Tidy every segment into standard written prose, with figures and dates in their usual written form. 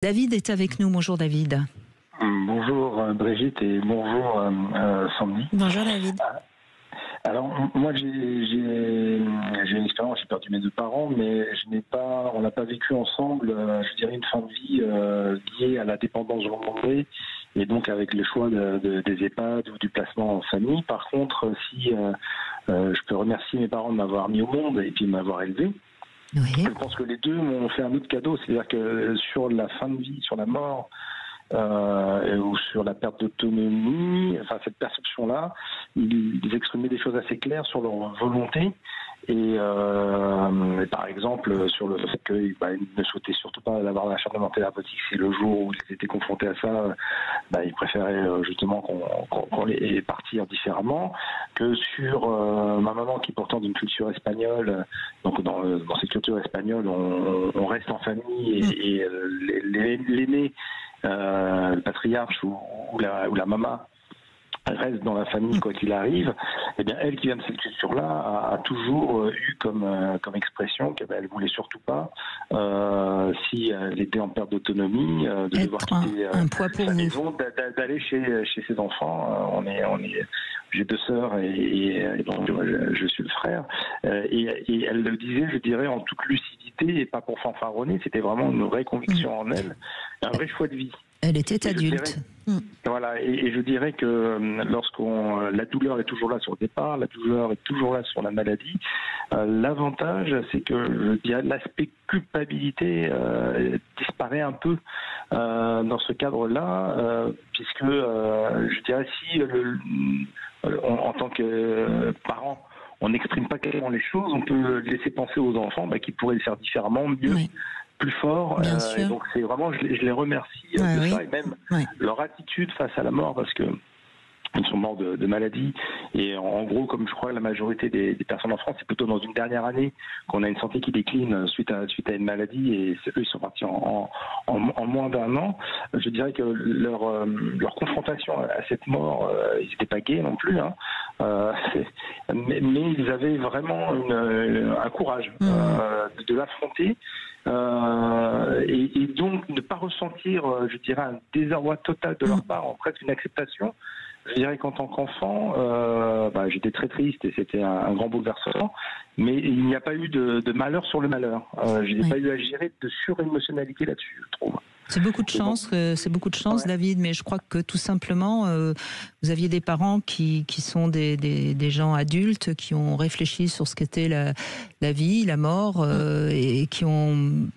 David est avec nous. Bonjour David. Bonjour Brigitte et bonjour Sandy. Bonjour David. Alors moi j'ai une expérience, j'ai perdu mes deux parents, mais on n'a pas vécu ensemble, je dirais une fin de vie liée à la dépendance journalière et donc avec le choix des EHPAD ou du placement en famille. Par contre, si je peux remercier mes parents de m'avoir mis au monde et puis de m'avoir élevé. Oui. Je pense que les deux m'ont fait un autre cadeau, c'est-à-dire que sur la fin de vie, sur la mort ou sur la perte d'autonomie, enfin cette perception-là, ils exprimaient des choses assez claires sur leur volonté et par exemple sur le fait qu'ils ne souhaitaient surtout pas avoir l'acharnement thérapeutique si le jour où ils étaient confrontés à ça, ils préféraient justement qu'on les partir différemment, que sur ma maman qui pourtant d'une culture espagnole, donc dans cette culture espagnole on reste en famille et l'aîné, le patriarche ou la maman reste dans la famille quoi qu'il arrive. Eh bien elle qui vient de cette culture-là a toujours eu comme expression qu'elle voulait surtout pas, si elle était en perte d'autonomie, de devoir quitter un poids pour sa vous. maison, d'aller chez ses enfants. J'ai deux sœurs et donc je suis le frère. Et elle le disait, je dirais, en toute lucidité et pas pour fanfaronner. C'était vraiment une vraie conviction en elle, un vrai choix de vie. Elle était adulte. Voilà, et je dirais que la douleur est toujours là sur le départ, la douleur est toujours là sur la maladie. L'avantage, c'est que je dirais l'aspect culpabilité disparaît un peu dans ce cadre-là, puisque je dirais si en tant que parent, on n'exprime pas clairement les choses, on peut laisser penser aux enfants qu'ils pourraient le faire différemment, mieux. Oui. Plus fort, et donc c'est vraiment, je les remercie de ça, et même leur attitude face à la mort, parce que ils sont morts de maladie, et en gros, comme je crois la majorité des personnes en France, c'est plutôt dans une dernière année qu'on a une santé qui décline suite à une maladie, et eux ils sont partis en moins d'un an. Je dirais que leur confrontation à cette mort, ils n'étaient pas gays non plus, mais ils avaient vraiment un courage de l'affronter. Et donc ne pas ressentir, je dirais, un désarroi total de leur part, en presque une acceptation. Je dirais qu'en tant qu'enfant, j'étais très triste et c'était un grand bouleversement, mais il n'y a pas eu de malheur sur le malheur. Je n'ai pas eu à gérer de surémotionnalité là-dessus, je trouve. C'est beaucoup de chance, David, mais je crois que tout simplement, vous aviez des parents qui sont des gens adultes, qui ont réfléchi sur ce qu'était la vie, la mort, et qui ont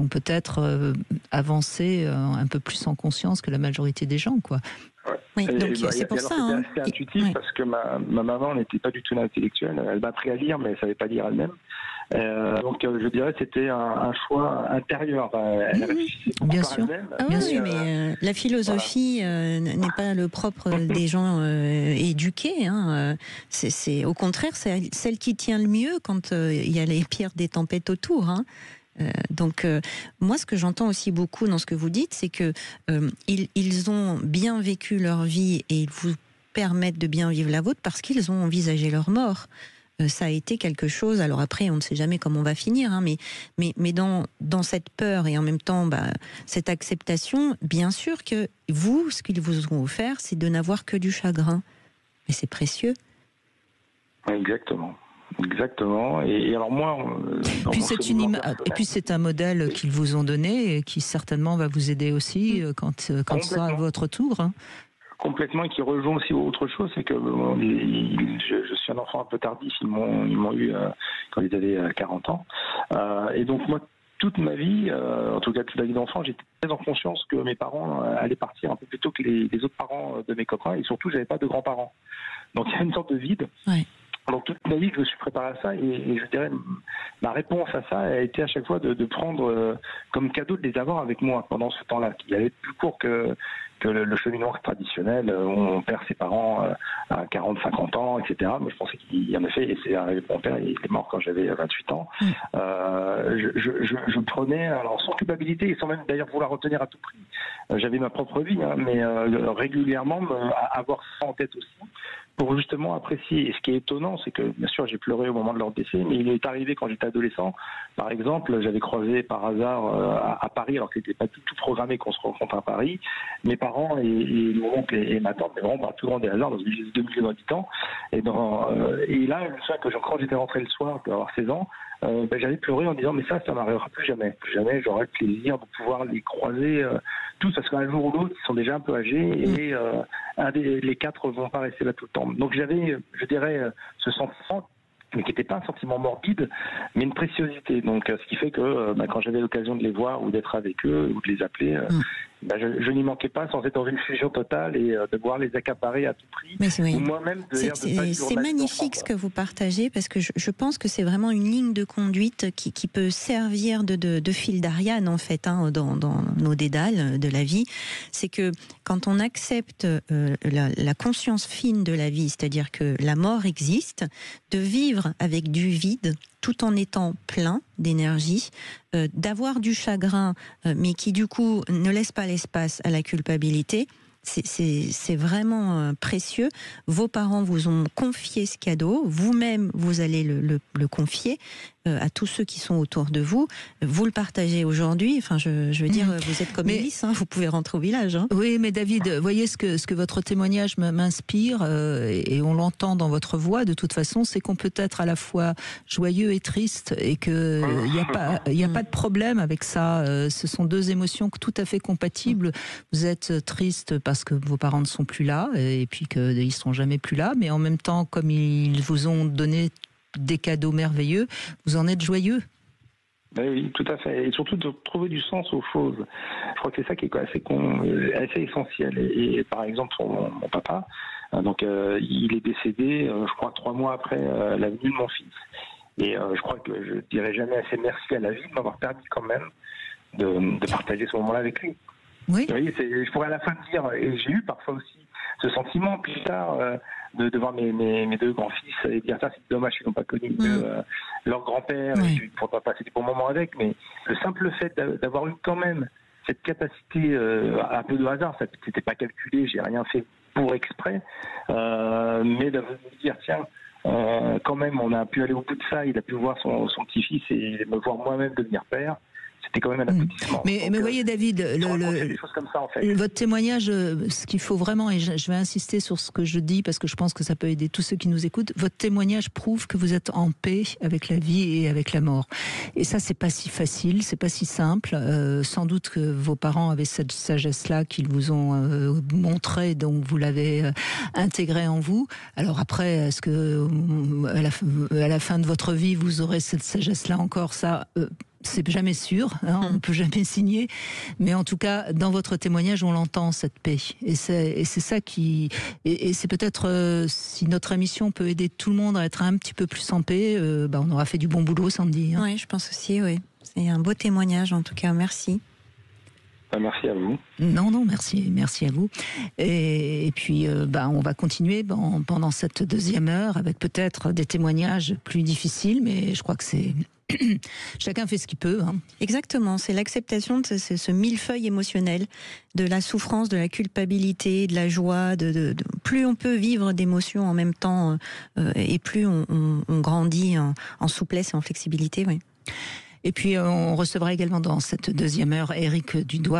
peut-être avancé un peu plus en conscience que la majorité des gens, quoi. Ouais. Oui, donc c'est pour ça. C'était assez intuitif parce que ma maman n'était pas du tout une intellectuelle. Elle m'a appris à lire, mais elle ne savait pas lire elle-même. Donc je dirais que c'était un choix intérieur. Elle réfléchissait bien sûr. Bien sûr, mais la philosophie n'est pas le propre des gens éduqués. C'est au contraire, c'est celle qui tient le mieux quand il y a les pires des tempêtes autour. Donc moi ce que j'entends aussi beaucoup dans ce que vous dites, c'est que ils ont bien vécu leur vie et ils vous permettent de bien vivre la vôtre parce qu'ils ont envisagé leur mort. Ça a été quelque chose, alors après on ne sait jamais comment on va finir, mais dans cette peur et en même temps cette acceptation, bien sûr que vous, ce qu'ils vous ont offert, c'est de n'avoir que du chagrin, mais c'est précieux. Exactement. Et alors moi, puis c'est un modèle qu'ils vous ont donné et qui certainement va vous aider aussi quand ce sera à votre tour. Complètement, et qui rejoint aussi autre chose, c'est que je suis un enfant un peu tardif, ils m'ont eu quand ils avaient 40 ans. Et donc moi, toute ma vie, en tout cas toute la vie d'enfant, j'étais très en conscience que mes parents allaient partir un peu plus tôt que les autres parents de mes copains, et surtout, j'avais pas de grands-parents. Donc il y a une sorte de vide. Ouais. Donc toute ma vie, je me suis préparé à ça, et je dirais ma réponse à ça a été à chaque fois de prendre comme cadeau de les avoir avec moi pendant ce temps-là, qui allait plus court que le cheminement traditionnel où on perd ses parents à 40, 50 ans, etc. Moi, je pensais qu'il y en a fait, et c'est arrivé pour mon père, il est mort quand j'avais 28 ans. Je prenais, alors sans culpabilité et sans même d'ailleurs vouloir retenir à tout prix. J'avais ma propre vie, mais régulièrement avoir ça en tête aussi, pour justement apprécier. Et ce qui est étonnant, c'est que bien sûr j'ai pleuré au moment de leur décès, mais il est arrivé quand j'étais adolescent. Par exemple, j'avais croisé par hasard à Paris, alors que c'était pas du tout programmé qu'on se rencontre à Paris, mes parents et mon oncle et ma tante, mais vraiment par le plus grand des hasards, dans une ville de 2 millions d'habitants. Et là, je me souviens que quand j'étais rentré le soir, je devais avoir 16 ans, j'avais pleuré en disant mais ça m'arrivera plus jamais. Plus jamais j'aurai le plaisir de pouvoir les croiser tous, parce qu'un jour ou l'autre, ils sont déjà un peu âgés et les 4 vont pas rester là tout le temps. Donc j'avais, je dirais, ce sentiment, mais qui n'était pas un sentiment morbide, mais une préciosité. Donc ce qui fait que quand j'avais l'occasion de les voir ou d'être avec eux ou de les appeler, je n'y manquais pas sans être dans une fusion totale et devoir les accaparer à tout prix. Oui. Ou moi-même c'est magnifique ce que vous partagez, parce que je pense que c'est vraiment une ligne de conduite qui peut servir de fil d'Ariane en fait, dans nos dédales de la vie. C'est que quand on accepte la conscience fine de la vie, c'est-à-dire que la mort existe, de vivre avec du vide tout en étant plein d'énergie, d'avoir du chagrin, mais qui du coup ne laisse pas l'espace à la culpabilité, c'est vraiment précieux. Vos parents vous ont confié ce cadeau, vous-même vous allez le confier à tous ceux qui sont autour de vous. Vous le partagez aujourd'hui, enfin je veux dire, vous êtes comme Ulysse, vous pouvez rentrer au village. Oui, mais David, voyez ce que votre témoignage m'inspire, et on l'entend dans votre voix de toute façon, c'est qu'on peut être à la fois joyeux et triste, et qu'il n'y a pas de problème avec ça. Ce sont deux émotions tout à fait compatibles. Vous êtes triste parce que vos parents ne sont plus là, et puis qu'ils ne seront jamais plus là, mais en même temps, comme ils vous ont donné des cadeaux merveilleux, vous en êtes joyeux. Oui, tout à fait. Et surtout de trouver du sens aux choses. Je crois que c'est ça qui est assez essentiel. Et par exemple, mon papa, il est décédé, je crois, 3 mois après la venue de mon fils. Et je crois que je ne dirai jamais assez merci à la vie de m'avoir permis quand même de partager ce moment-là avec lui. Oui. Vous voyez, je pourrais à la fin dire, et j'ai eu parfois aussi ce sentiment plus tard de voir mes 2 grands-fils et dire ça, c'est dommage qu'ils n'ont pas connu leur grand-père, et puis pour pas passer des bons moments avec, mais le simple fait d'avoir eu quand même cette capacité, un peu de hasard, ça n'était pas calculé, j'ai rien fait pour exprès, mais de me dire tiens, quand même on a pu aller au bout de ça, il a pu voir son petit-fils et me voir moi-même devenir père. C'était quand même un aboutissement. Mais voyez David, des choses comme ça, en fait. Votre témoignage, ce qu'il faut vraiment, et je vais insister sur ce que je dis parce que je pense que ça peut aider tous ceux qui nous écoutent, votre témoignage prouve que vous êtes en paix avec la vie et avec la mort. Et ça, c'est pas si facile, c'est pas si simple. Sans doute que vos parents avaient cette sagesse-là qu'ils vous ont montrée, donc vous l'avez intégrée en vous. Alors après, est-ce que à la fin de votre vie, vous aurez cette sagesse-là encore? Ça, c'est jamais sûr, on ne peut jamais signer, mais en tout cas, dans votre témoignage, on l'entend, cette paix. Et c'est ça qui... Et c'est peut-être, si notre émission peut aider tout le monde à être un petit peu plus en paix, on aura fait du bon boulot, Sandy. Oui, je pense aussi, oui. C'est un beau témoignage, en tout cas, merci. Merci à vous. Non, merci à vous. Et puis, on va continuer pendant cette 2e heure avec peut-être des témoignages plus difficiles, mais je crois que c'est... Chacun fait ce qu'il peut. Exactement, c'est l'acceptation de ce millefeuille émotionnel, de la souffrance, de la culpabilité, de la joie. Plus on peut vivre d'émotions en même temps, et plus on grandit en souplesse et en flexibilité. Oui. Et puis, on recevra également dans cette 2e heure Éric Dudoit